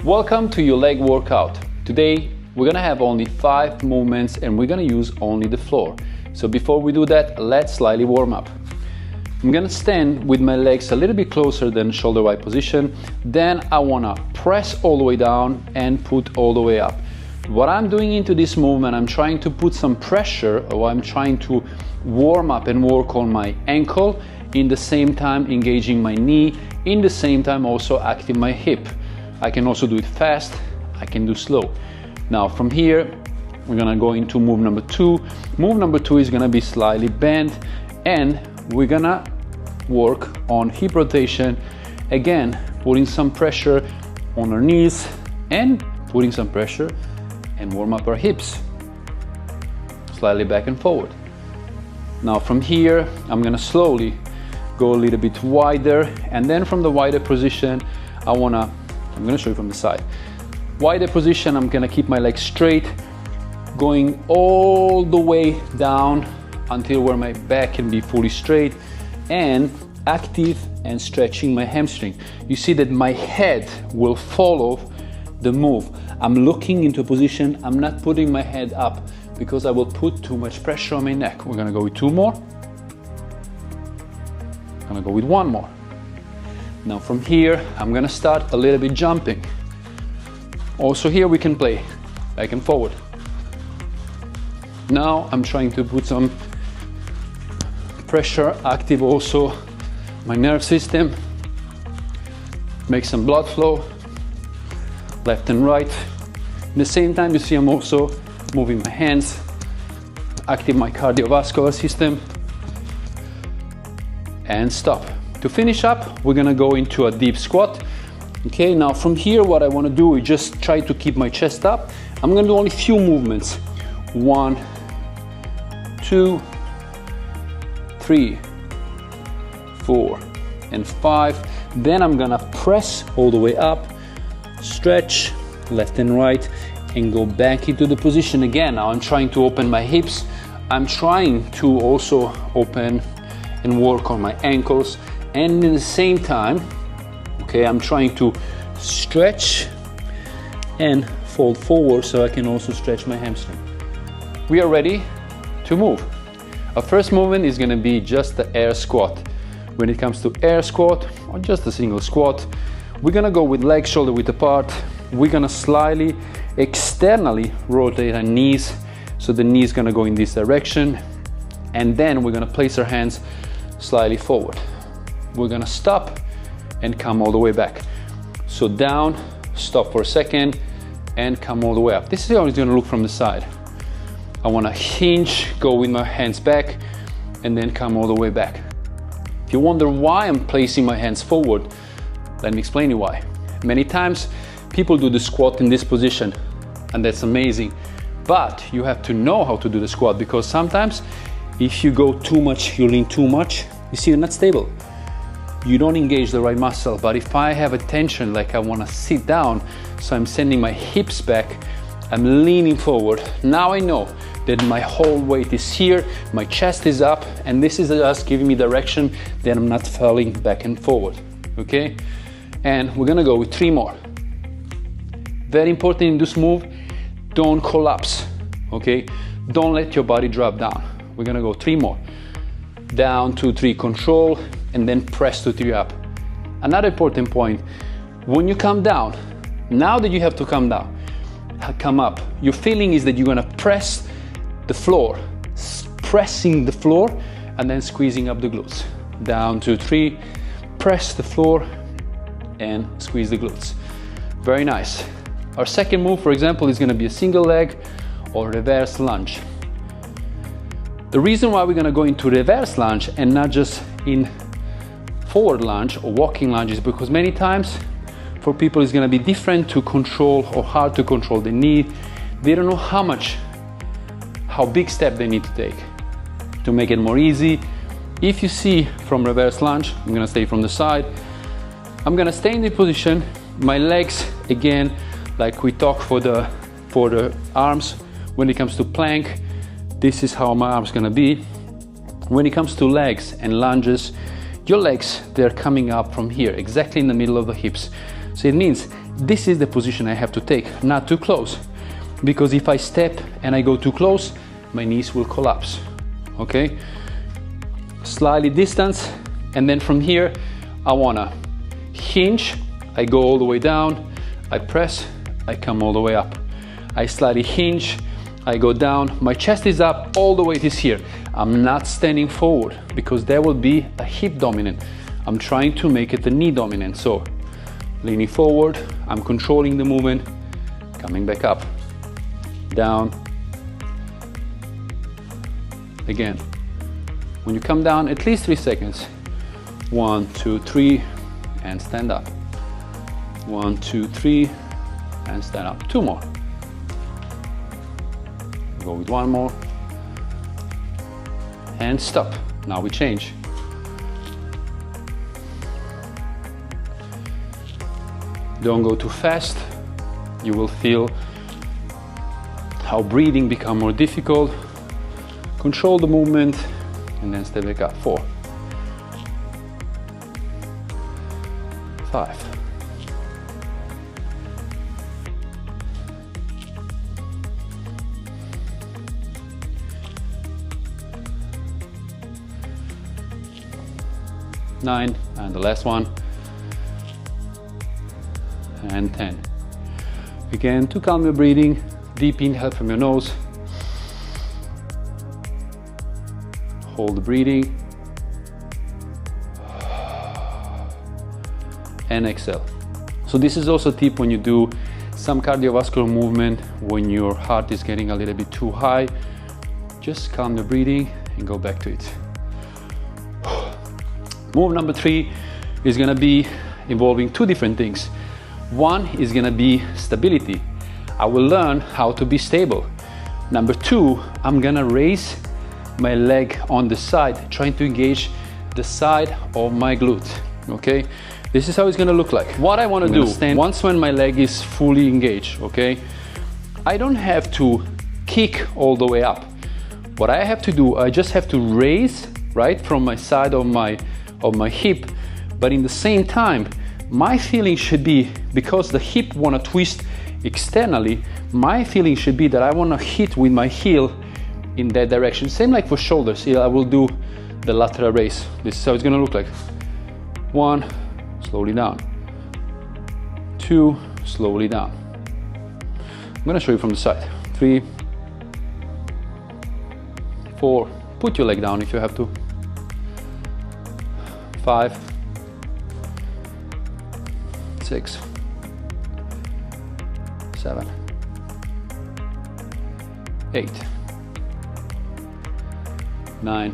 Welcome to your leg workout. Today we're gonna have only 5 movements and we're gonna use only the floor. So before we do that, let's slightly warm up. I'm gonna stand with my legs a little bit closer than shoulder wide position. Then I wanna press all the way down and put all the way up. What I'm doing into this movement, I'm trying to put some pressure, or I'm trying to warm up and work on my ankle, in the same time engaging my knee, in the same time also active my hip. I can also do it fast, I can do slow. Now from here, we're gonna go into move number 2. Move number 2 is gonna be slightly bent, and we're gonna work on hip rotation. Again, putting some pressure on our knees and putting some pressure and warm up our hips. Slightly back and forward. Now from here, I'm gonna slowly go a little bit wider, and then from the wider position, I'm gonna show you from the side. Wider position, I'm gonna keep my legs straight, going all the way down until where my back can be fully straight, and active and stretching my hamstring. You see that my head will follow the move. I'm looking into a position, I'm not putting my head up because I will put too much pressure on my neck. We're gonna go with 2 more. I'm gonna go with 1 more. Now from here, I'm gonna start a little bit jumping. Also here we can play back and forward. Now I'm trying to put some pressure, active also my nerve system, make some blood flow, left and right. At the same time, you see I'm also moving my hands, active my cardiovascular system, and stop. To finish up, we're gonna go into a deep squat. Okay, now from here, what I wanna do is just try to keep my chest up. I'm gonna do only a few movements. 1, 2, 3, 4, and 5. Then I'm gonna press all the way up, stretch left and right, and go back into the position again. Now I'm trying to open my hips. I'm trying to also open and work on my ankles. And in the same time, okay, I'm trying to stretch and fold forward so I can also stretch my hamstring. We are ready to move. Our first movement is gonna be just the air squat. When it comes to air squat or just a single squat, we're gonna go with legs shoulder width apart. We're gonna slightly externally rotate our knees, so the knee is gonna go in this direction, and then we're gonna place our hands slightly forward. We're gonna stop and come all the way back. So down, stop for a second, and come all the way up. This is how it's gonna look from the side. I wanna hinge, go with my hands back, and then come all the way back. If you wonder why I'm placing my hands forward, let me explain you why. Many times people do the squat in this position, and that's amazing. But you have to know how to do the squat, because sometimes if you go too much, you lean too much, you see you're not stable. You don't engage the right muscle. But if I have a tension, like I wanna sit down, so I'm sending my hips back, I'm leaning forward. Now I know that my whole weight is here, my chest is up, and this is just giving me direction that I'm not falling back and forward, okay? And we're gonna go with 3 more. Very important in this move, don't collapse, okay? Don't let your body drop down. We're gonna go 3 more. Down, 2, 3, control, and then press to 3 up. Another important point, when you come down, now that you have to come down, come up, your feeling is that you're gonna press the floor, pressing the floor, and then squeezing up the glutes. Down, 2, 3, press the floor, and squeeze the glutes. Very nice. Our second move, for example, is gonna be a single leg or reverse lunge. The reason why we're gonna go into reverse lunge and not just in forward lunge or walking lunge is because many times for people it's gonna be different to control or hard to control the knee. They don't know how big step they need to take. To make it more easy, if you see from reverse lunge, I'm gonna stay from the side. I'm gonna stay in the position, my legs, again, like we talk for the arms, when it comes to plank, this is how my arm's gonna be. When it comes to legs and lunges, your legs, they're coming up from here, exactly in the middle of the hips. So it means this is the position I have to take, not too close. Because if I step and I go too close, my knees will collapse, okay? Slightly distance, and then from here, I wanna hinge, I go all the way down, I press, I come all the way up. I slightly hinge, I go down, my chest is up all the way to here. I'm not standing forward because there will be a hip dominant. I'm trying to make it the knee dominant. So leaning forward, I'm controlling the movement, coming back up, down. Again, when you come down, at least 3 seconds. 1, 2, 3, and stand up. 1, 2, 3, and stand up. 2 more. Go with 1 more. And stop. Now we change. Don't go too fast. You will feel how breathing becomes more difficult. Control the movement and then step back up. 4, 5, 9, and the last one, and 10. Again, to calm your breathing, deep inhale from your nose, hold the breathing, and exhale. So this is also a tip when you do some cardiovascular movement, when your heart is getting a little bit too high, just calm the breathing and go back to it. Move number 3 is gonna be involving 2 different things. One is gonna be stability. I will learn how to be stable. Number 2, I'm gonna raise my leg on the side, trying to engage the side of my glute, okay? This is how it's gonna look like. What I wanna do, once when my leg is fully engaged, okay? I don't have to kick all the way up. What I have to do, I just have to raise, right, from my side of my hip, but in the same time, my feeling should be, because the hip wanna twist externally, my feeling should be that I wanna hit with my heel in that direction. Same like for shoulders. Here I will do the lateral raise. This is how it's gonna look like. 1, slowly down. 2, slowly down. I'm gonna show you from the side. 3, 4, put your leg down if you have to. 5, 6, 7, 8, 9,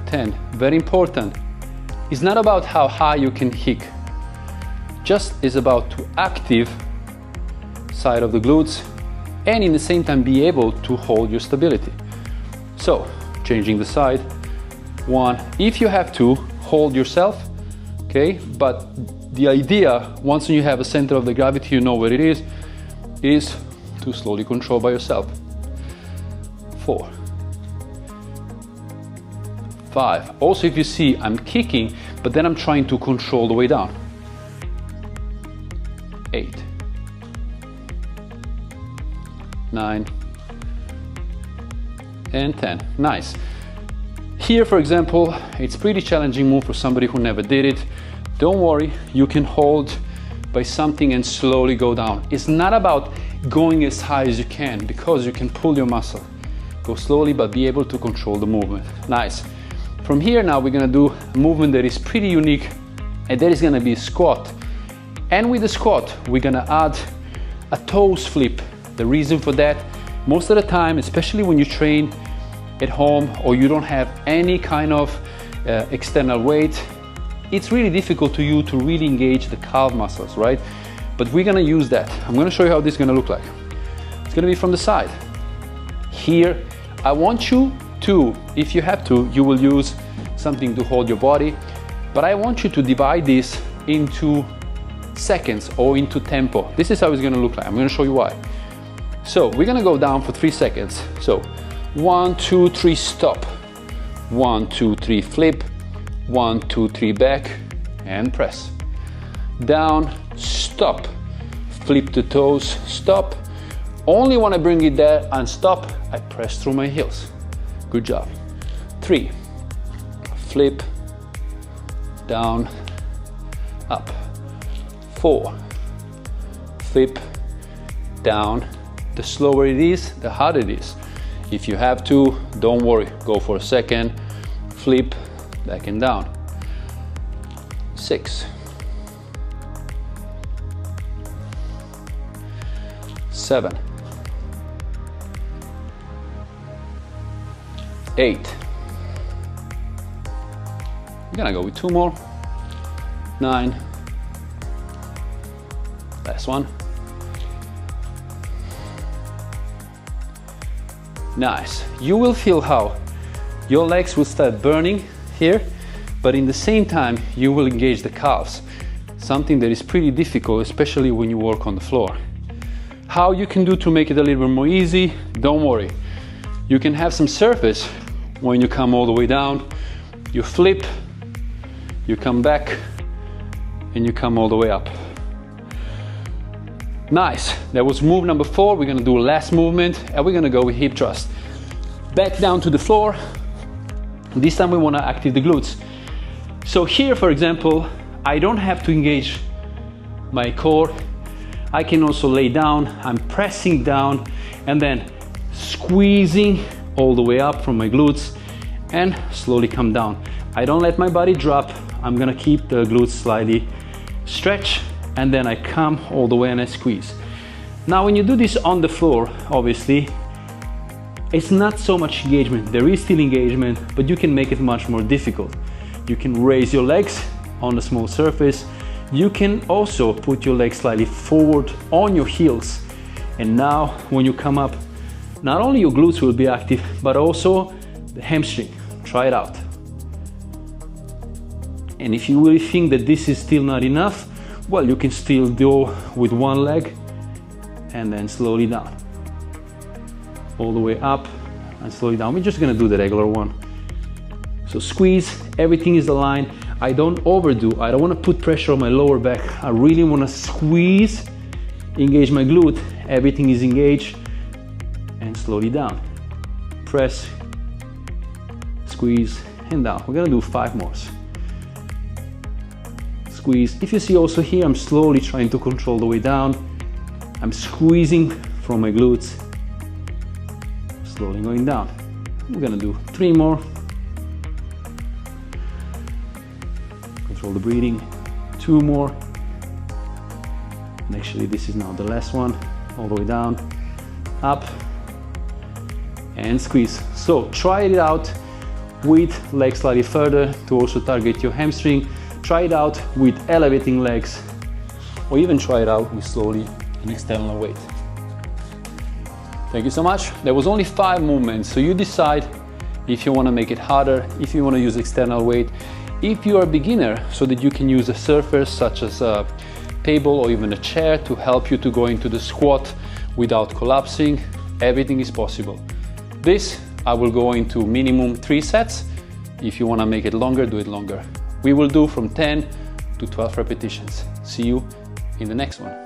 10. Very important. It's not about how high you can kick. Just is about to active side of the glutes and in the same time be able to hold your stability. So, changing the side. 1, if you have to, hold yourself, okay? But the idea, once you have a center of the gravity, you know where it is to slowly control by yourself. 4, 5. Also, if you see, I'm kicking, but then I'm trying to control the way down. 8, 9, and 10. Nice. Here, for example, it's pretty challenging move for somebody who never did it. Don't worry, you can hold by something and slowly go down. It's not about going as high as you can, because you can pull your muscle. Go slowly, but be able to control the movement. Nice. From here now, we're gonna do a movement that is pretty unique, and that is gonna be a squat. And with the squat, we're gonna add a toes flip. The reason for that, most of the time, especially when you train at home or you don't have any kind of external weight, it's really difficult to you to really engage the calf muscles, right? But we're gonna use that. I'm gonna show you how this is gonna look like. It's gonna be from the side. Here, I want you to, if you have to, you will use something to hold your body, but I want you to divide this into seconds or into tempo. This is how it's gonna look like. I'm gonna show you why. So we're gonna go down for 3 seconds. So 1, 2, 3, stop. 1, 2, 3, flip. 1, 2, 3, back and press. down, stop. Flip the toes, stop. Only when I bring it there and stop, I press through my heels. Good job. 3, flip, down, up. 4, flip, down. The slower it is, the harder it is. If you have to, don't worry, go for a second, flip, back and down. 6, 7, 8. I'm gonna go with 2 more. 9. Last one. Nice. You will feel how your legs will start burning here, but in the same time you will engage the calves, something that is pretty difficult, especially when you work on the floor. How you can do to make it a little bit more easy, don't worry. You can have some surface when you come all the way down. You flip, you come back, and you come all the way up. Nice. That was move number 4. We're gonna do last movement, and we're gonna go with hip thrust. Back down to the floor. This time we wanna activate the glutes. So here, for example, I don't have to engage my core. I can also lay down. I'm pressing down and then squeezing all the way up from my glutes and slowly come down. I don't let my body drop. I'm gonna keep the glutes slightly stretched, and then I come all the way and I squeeze. Now when you do this on the floor, obviously, it's not so much engagement. There is still engagement, but you can make it much more difficult. You can raise your legs on a small surface. You can also put your legs slightly forward on your heels. And now when you come up, not only your glutes will be active, but also the hamstring. Try it out. And if you really think that this is still not enough, well, you can still do with one leg and then slowly down. All the way up and slowly down. We're just gonna do the regular one. So squeeze, everything is aligned. I don't overdo, I don't wanna put pressure on my lower back. I really wanna squeeze, engage my glute. Everything is engaged and slowly down. Press, squeeze, and down. We're gonna do 5 more. Squeeze. If you see also here, I'm slowly trying to control the way down. I'm squeezing from my glutes, slowly going down. We're gonna do 3 more. Control the breathing. 2 more. And actually this is now the last one. All the way down, up, and squeeze. So try it out with legs slightly further to also target your hamstring. Try it out with elevating legs, or even try it out with slowly an external weight. Thank you so much. There was only 5 movements, so you decide if you want to make it harder, if you want to use external weight, if you are a beginner, so that you can use a surface such as a table or even a chair to help you to go into the squat without collapsing. Everything is possible. This I will go into minimum 3 sets. If you want to make it longer, do it longer. We will do from 10 to 12 repetitions. See you in the next one.